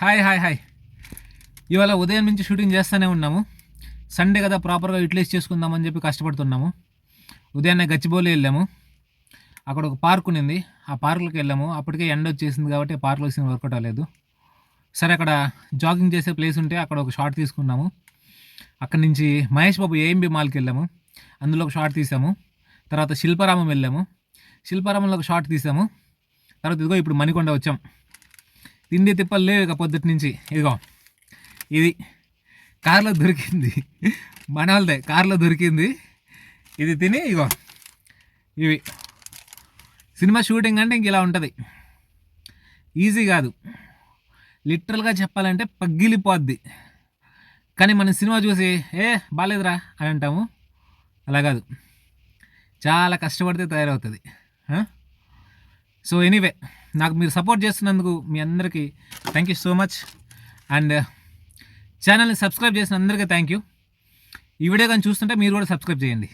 Hi hi hi ఇవాళ ఉదయం నుంచి షూటింగ్ చేస్తూనే ఉన్నాము. సండే కదా, ప్రాపర్గా యూటిలైజ్ చేసుకుందామని చెప్పి కష్టపడుతున్నాము. ఉదయాన్నే గచ్చిబౌలి వెళ్ళాము. అక్కడ ఒక పార్క్ ఉన్నింది, ఆ పార్కులోకి వెళ్ళాము. అప్పటికే ఎండ వచ్చేసింది కాబట్టి పార్క్లో సీన్ వర్కౌట్ అవ్వలేదు. సరే, అక్కడ జాగింగ్ చేసే ప్లేస్ ఉంటే అక్కడ ఒక షాట్ తీసుకున్నాము. అక్కడి నుంచి మహేష్ బాబు ఏఎంబి మాల్కి వెళ్ళాము, అందులో ఒక షాట్ తీసాము. తర్వాత శిల్పారామం వెళ్ళాము, శిల్పారామంలో ఒక షాట్ తీసాము. తర్వాత ఇదిగో ఇప్పుడు మణికొండ వచ్చాం. తిండి తిప్పలు లేవు ఇక పొద్దుటి నుంచి. ఇదిగో ఇది కార్లో దొరికింది, మన వాళ్ళదే కార్లో దొరికింది. ఇది తిని ఇగో ఇవి. సినిమా షూటింగ్ అంటే ఇంక ఇలా ఉంటుంది, ఈజీ కాదు. లిటరల్గా చెప్పాలంటే పగిలిపోద్ది. కానీ మనం సినిమా చూసి బాగాలేదురా అని అంటాము, అలా కాదు, చాలా కష్టపడితే తయారవుతుంది. సో ఎనీవే, నాకు మీరు సపోర్ట్ చేస్తున్నందుకు మీ అందరికీ thank you so much. And ఛానల్ని సబ్స్క్రైబ్ చేసిన అందరికీ థ్యాంక్ యూ. ఈ వీడియో కానీ చూస్తుంటే మీరు కూడా సబ్స్క్రైబ్ చేయండి.